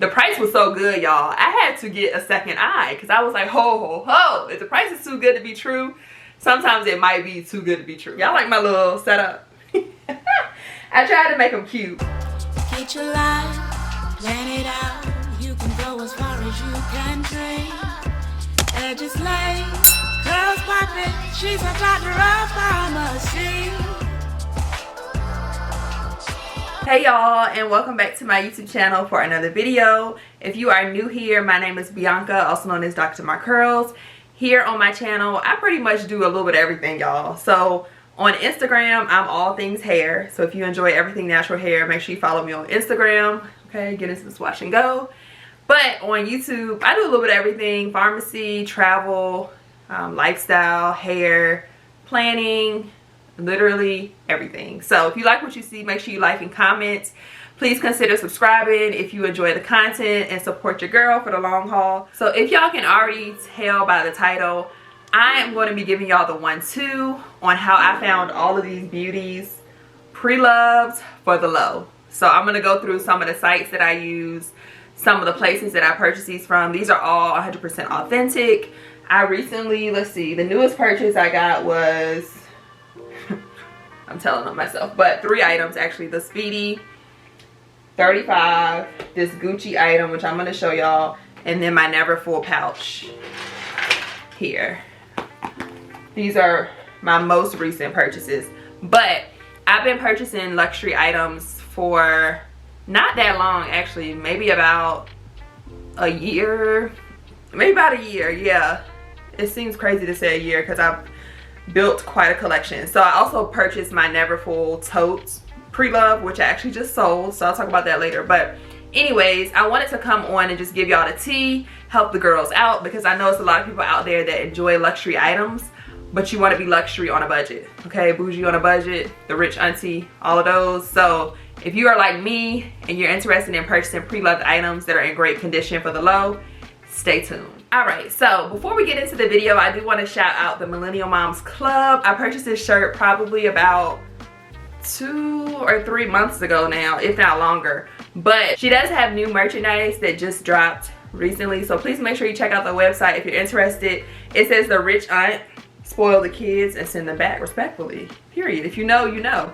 The price was so good, y'all. I had to get a second eye because I was like, ho, ho, ho. If the price is too good to be true, sometimes it might be too good to be true. Y'all like my little setup? I tried to make them cute. Get your life, plan it out. You can go as far as you can dream. Edges laid, curls popping. She's a doctor of pharmacy. Hey y'all, and welcome back to my YouTube channel for another video. If you are new here, my name is Bianca, also known as Dr. My Curls. Here on my channel, I pretty much do a little bit of everything, y'all. So on Instagram, I'm all things hair. So if you enjoy everything natural hair, make sure you follow me on Instagram. Okay, get into this wash and go. But on YouTube, I do a little bit of everything: pharmacy, travel, lifestyle, hair, planning, literally everything. So if you like what you see, make sure you like and comment. Please consider subscribing if you enjoy the content and support your girl for the long haul. So if y'all can already tell by the title, I am going to be giving y'all the 1-2 on how I found all of these beauties pre-loved for the low. So I'm going to go through some of the sites that I use, some of the places that I purchased these from. These are all 100% authentic. I recently, let's see, the newest purchase I got was, I'm telling on myself, but 3 items actually. The Speedy 35, this Gucci item, which I'm going to show y'all, and then my Neverfull pouch here. These are my most recent purchases, but I've been purchasing luxury items for not that long, actually, maybe about a year, yeah. It seems crazy to say a year because I've built quite a collection. So I also purchased my Neverfull Tote pre-love, which I actually just sold, so I'll talk about that later. But anyways, I wanted to come on and just give y'all the tea, help the girls out, because I know it's a lot of people out there that enjoy luxury items, but you want to be luxury on a budget, okay? Bougie on a budget, the rich auntie, all of those. So if you are like me and you're interested in purchasing pre-loved items that are in great condition for the low, stay tuned. All right, so before we get into the video, I do want to shout out the Millennial Moms Club. I purchased this shirt probably about 2 or 3 months ago now, if not longer. But she does have new merchandise that just dropped recently, so please make sure you check out the website if you're interested. It says the rich aunt spoil the kids and send them back respectfully, period. If you know, you know.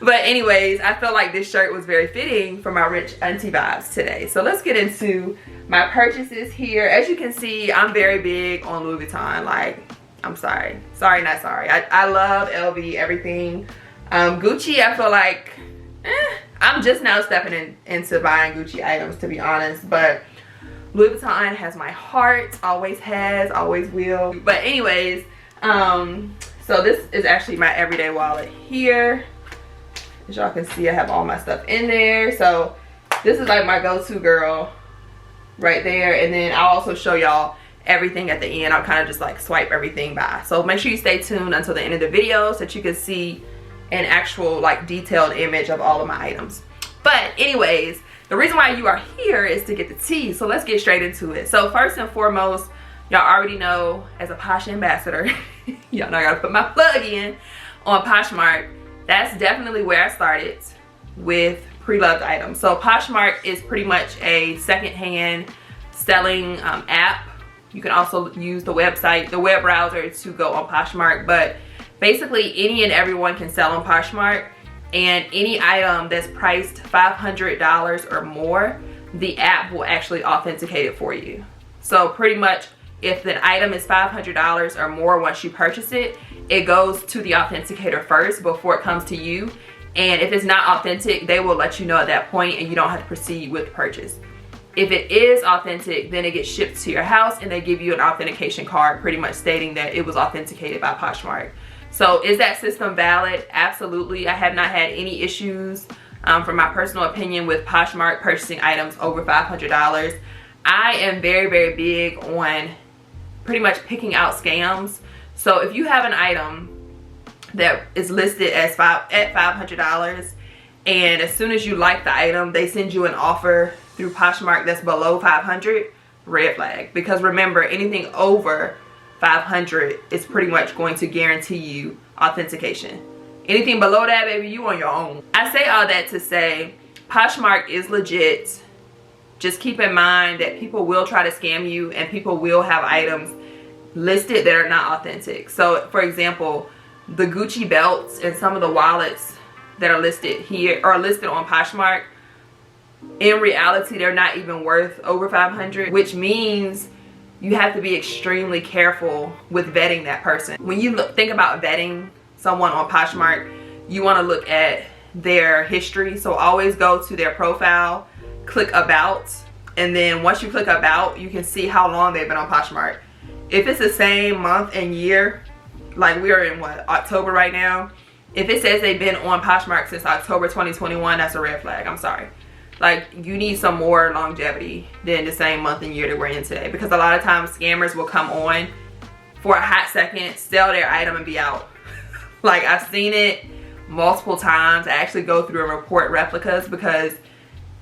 But anyways, I felt like this shirt was very fitting for my rich auntie vibes today. So let's get into my purchases here. As you can see, I'm very big on Louis Vuitton. Like, I'm sorry, not sorry. I love LV, everything. Gucci, I feel like I'm just now stepping into buying Gucci items, to be honest. But Louis Vuitton has my heart, always has, always will. But anyways, so this is actually my everyday wallet here. As y'all can see, I have all my stuff in there. So this is like my go-to girl right there. And then I'll also show y'all everything at the end. I'll kind of just like swipe everything by. So make sure you stay tuned until the end of the video so that you can see an actual like detailed image of all of my items. But anyways, the reason why you are here is to get the tea. So let's get straight into it. So first and foremost, y'all already know, as a Posh ambassador, y'all know I gotta put my plug in on PoshMark. That's definitely where I started with pre-loved items. So PoshMark is pretty much a secondhand selling app. You can also use the website, the web browser, to go on PoshMark. But basically, any and everyone can sell on PoshMark. And any item that's priced $500 or more, the app will actually authenticate it for you. So pretty much, if the item is $500 or more once you purchase it, it goes to the authenticator first before it comes to you. And if it's not authentic, they will let you know at that point and you don't have to proceed with the purchase. If it is authentic, then it gets shipped to your house and they give you an authentication card pretty much stating that it was authenticated by PoshMark. So is that system valid? Absolutely. I have not had any issues, from my personal opinion, with PoshMark purchasing items over $500. I am very, very big on pretty much picking out scams. So if you have an item that is listed as at $500 and as soon as you like the item, they send you an offer through PoshMark that's below $500, red flag. Because remember, anything over $500 is pretty much going to guarantee you authentication. Anything below that, baby, you on your own. I say all that to say PoshMark is legit. just keep in mind that people will try to scam you, and people will have items listed that are not authentic. So for example, the Gucci belts and some of the wallets that are listed here are listed on PoshMark. In reality, they're not even worth over $500, which means you have to be extremely careful with vetting that person. When you think about vetting someone on PoshMark, you want to look at their history. So always go to their profile, click about, and then once you click about, you can see how long they've been on PoshMark. If it's the same month and year, like we are in what, October right now, if it says they've been on PoshMark since October 2021, that's a red flag. I'm sorry. Like, you need some more longevity than the same month and year that we're in today, because a lot of times scammers will come on for a hot second, sell their item, and be out. Like, I've seen it multiple times. I actually go through and report replicas because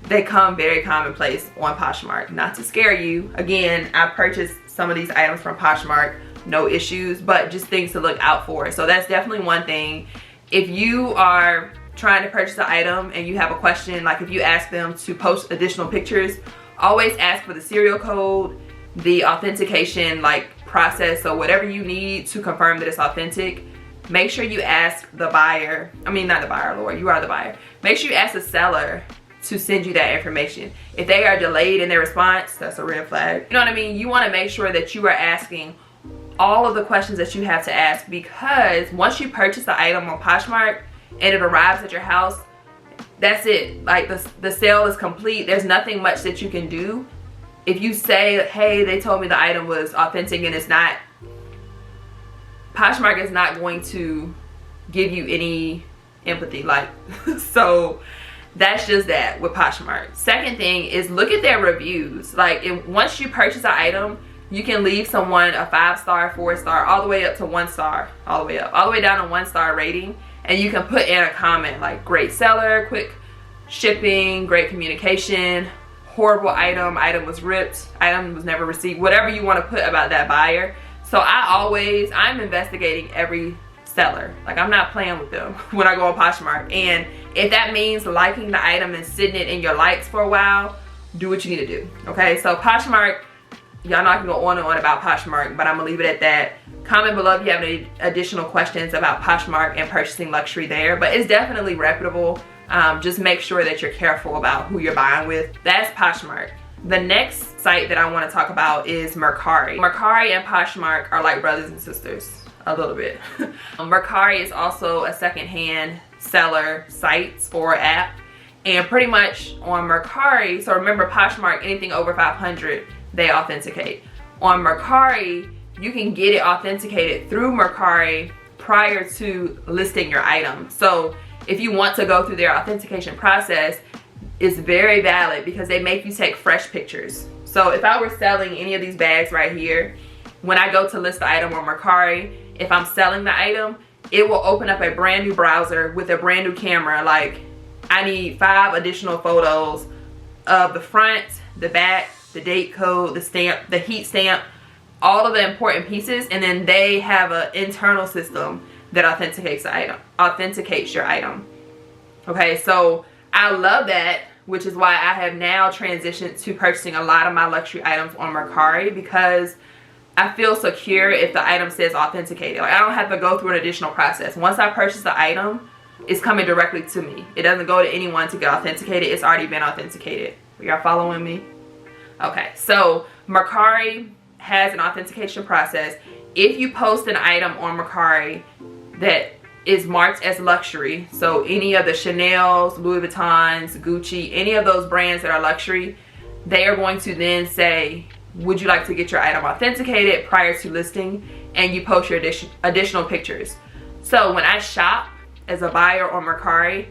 they come very commonplace on PoshMark. Not to scare you. Again, I purchased some of these items from PoshMark, no issues, but just things to look out for. So that's definitely one thing. If you are trying to purchase an item and you have a question, like if you ask them to post additional pictures, always ask for the serial code, the authentication like process, so whatever you need to confirm that it's authentic. Make sure you ask the buyer, I mean not the buyer, Lord, you are the buyer. Make sure you ask the seller to send you that information. If they are delayed in their response, that's a red flag. You know what I mean? You want to make sure that you are asking all of the questions that you have to ask, because once you purchase the item on PoshMark and it arrives at your house, that's it. Like the sale is complete. There's nothing much that you can do. If you say, hey, they told me the item was authentic and it's not, PoshMark is not going to give you any empathy. Like, so that's just that with PoshMark. Second thing is look at their reviews. Like, once you purchase an item, you can leave someone a 5-star, 4-star, all the way up to 1 star, all the way up, all the way down to 1-star rating. And you can put in a comment like, great seller, quick shipping, great communication, horrible item, item was ripped, item was never received, whatever you want to put about that buyer. So I'm investigating every seller. Like, I'm not playing with them when I go on PoshMark. And if that means liking the item and sitting it in your likes for a while, do what you need to do. Okay, so PoshMark, y'all know I can go on and on about PoshMark, but I'm gonna leave it at that. Comment below if you have any additional questions about PoshMark and purchasing luxury there, but it's definitely reputable. Just make sure that you're careful about who you're buying with. That's PoshMark. The next site that I want to talk about is Mercari. Mercari and PoshMark are like brothers and sisters, a little bit. Mercari is also a secondhand seller site or app, and pretty much on Mercari, so remember PoshMark, anything over 500, they authenticate. On Mercari, you can get it authenticated through Mercari prior to listing your item. So if you want to go through their authentication process, it's very valid because they make you take fresh pictures. So if I were selling any of these bags right here, when I go to list the item on Mercari, if I'm selling the item, it will open up a brand new browser with a brand new camera. Like, I need 5 additional photos of the front, the back, the date code, the stamp, the heat stamp, all of the important pieces, and then they have an internal system that authenticates the item, authenticates your item. Okay, so I love that, which is why I have now transitioned to purchasing a lot of my luxury items on Mercari, because I feel secure if the item says authenticated. Like, I don't have to go through an additional process. Once I purchase the item, it's coming directly to me. It doesn't go to anyone to get authenticated. It's already been authenticated. Y'all following me? Okay, so Mercari has an authentication process. If you post an item on Mercari that is marked as luxury, so any of the Chanel's, Louis Vuittons, Gucci, any of those brands that are luxury, they are going to then say, would you like to get your item authenticated prior to listing, and you post your additional pictures. So when I shop as a buyer on Mercari,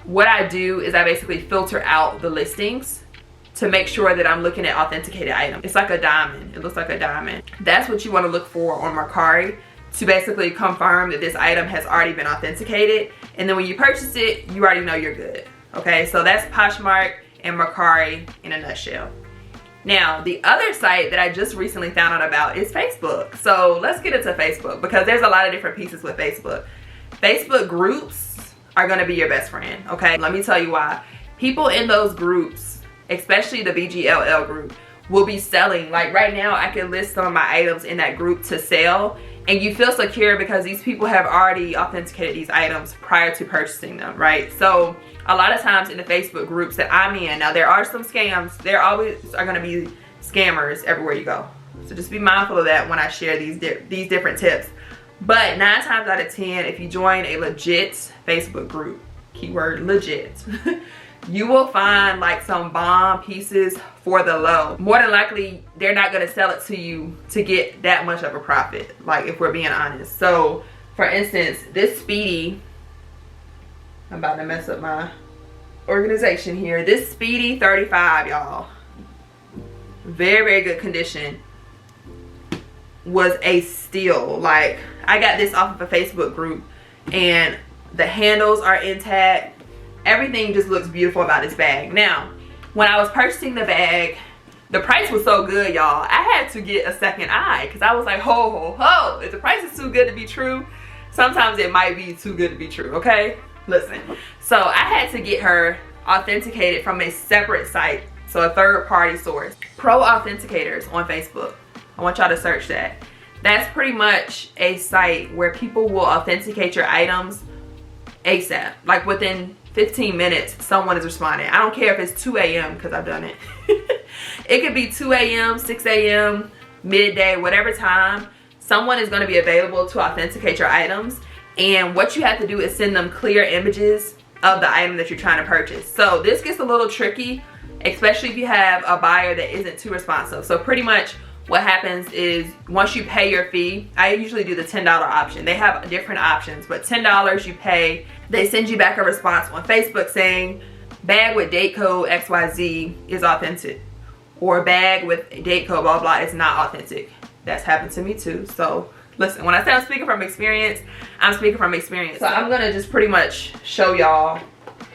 what I do is I basically filter out the listings to make sure that I'm looking at authenticated items. It's like a diamond. It looks like a diamond. That's what you want to look for on Mercari, to basically confirm that this item has already been authenticated. And then when you purchase it, you already know you're good. Okay, so that's PoshMark and Mercari in a nutshell. Now, the other site that I just recently found out about is Facebook. So let's get into Facebook, because there's a lot of different pieces with Facebook. Facebook groups are gonna be your best friend, okay? Let me tell you why. People in those groups especially the BGLL group, will be selling. Like right now, I can list some of my items in that group to sell, and you feel secure because these people have already authenticated these items prior to purchasing them, right? So a lot of times in the Facebook groups that I'm in, now there are some scams. There always are going to be scammers everywhere you go. So just be mindful of that when I share these different tips. But 9 times out of 10, if you join a legit Facebook group, keyword legit, you will find like some bomb pieces for the low. More than likely, they're not gonna sell it to you to get that much of a profit, like if we're being honest. So for instance, this Speedy, I'm about to mess up my organization here. This Speedy 35, y'all, very, very good condition, was a steal. Like I got this off of a Facebook group and the handles are intact. Everything just looks beautiful about this bag. Now, when I was purchasing the bag, the price was so good, y'all. I had to get a second eye because I was like, ho, ho, ho. If the price is too good to be true, sometimes it might be too good to be true, okay? Listen. So I had to get her authenticated from a separate site, so a third-party source. Pro Authenticators on Facebook. I want y'all to search that. That's pretty much a site where people will authenticate your items ASAP. Like within 15 minutes, someone is responding. I don't care if it's 2 a.m. because I've done it. It could be 2 a.m., 6 a.m., midday, whatever time. Someone is going to be available to authenticate your items. And what you have to do is send them clear images of the item that you're trying to purchase. So this gets a little tricky, especially if you have a buyer that isn't too responsive. So pretty much what happens is once you pay your fee, I usually do the $10 option. They have different options, but $10 you pay. They send you back a response on Facebook saying bag with date code XYZ is authentic, or bag with date code blah blah is not authentic. That's happened to me too. So listen, when I say I'm speaking from experience, I'm speaking from experience. So I'm gonna just pretty much show y'all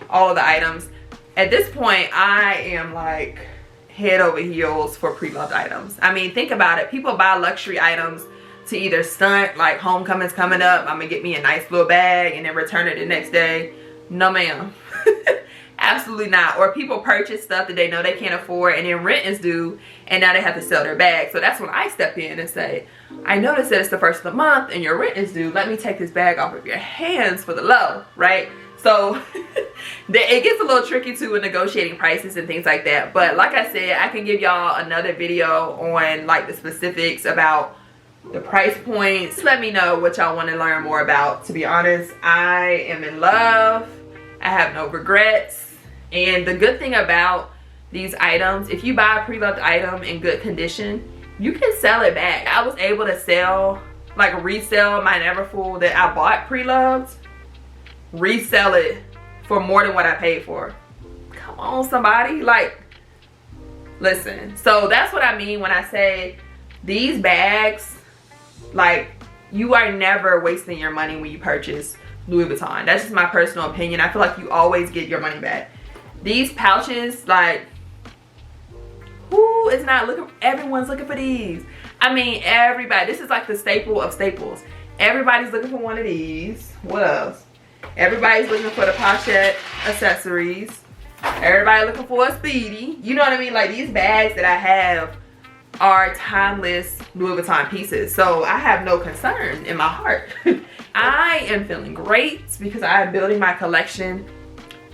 all of the items. At this point, I am like head over heels for pre-loved items. I mean, think about it. People buy luxury items to either stunt, like homecoming's coming up, I'm gonna get me a nice little bag and then return it the next day. No ma'am. Absolutely not. Or people purchase stuff that they know they can't afford and then rent is due and now they have to sell their bag. So that's when I step in and say, I noticed that it's the first of the month and your rent is due. Let me take this bag off of your hands for the low, right? So it gets a little tricky too with negotiating prices and things like that. But like I said, I can give y'all another video on like the specifics about the price points. Let me know what y'all want to learn more about. To be honest, I am in love. I have no regrets. And the good thing about these items, if you buy a pre-loved item in good condition, you can sell it back. I was able to sell, like resell my Neverfull that I bought pre-loved, resell it for more than what I paid for. Come on, somebody. Like, listen. So that's what I mean when I say these bags, like, you are never wasting your money when you purchase Louis Vuitton. That's just my personal opinion. I feel like you always get your money back. These pouches, like, who is not looking? Everyone's looking for these. I mean, everybody. This is like the staple of staples. Everybody's looking for one of these. What else? Everybody's looking for the pochette accessories. Everybody looking for a Speedy. You know what I mean? Like, these bags that I have are timeless Louis Vuitton pieces. So I have no concern in my heart. I am feeling great because I am building my collection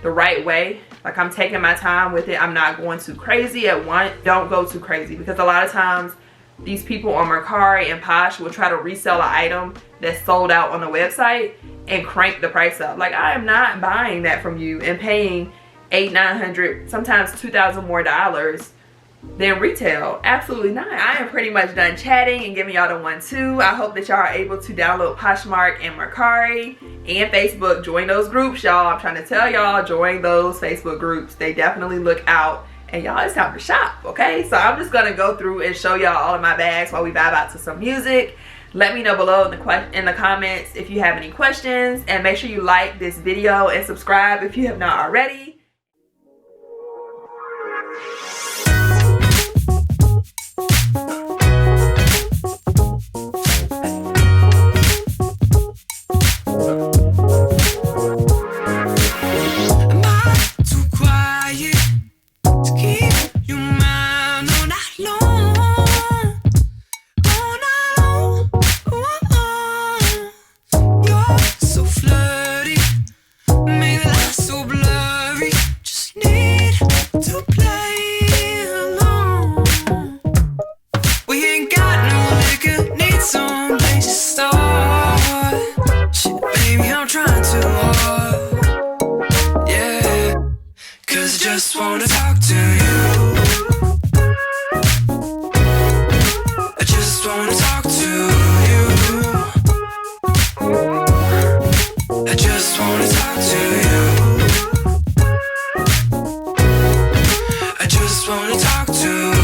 the right way. Like, I'm taking my time with it. I'm not going too crazy at once. Don't go too crazy because a lot of times these people on Mercari and Posh will try to resell an item that's sold out on the website and crank the price up. Like, I am not buying that from you and paying $800, $900, sometimes $2,000 more than retail. Absolutely not. I am pretty much done chatting and giving y'all the 1-2. I hope that y'all are able to download PoshMark and Mercari and Facebook. Join those groups, y'all. I'm trying to tell y'all, join those Facebook groups. They definitely look out. And y'all, it's time to shop, okay? So I'm just gonna go through and show y'all all of my bags while we vibe out to some music. Let me know below in the comments if you have any questions, and make sure you like this video and subscribe if you have not already. Keep talk to.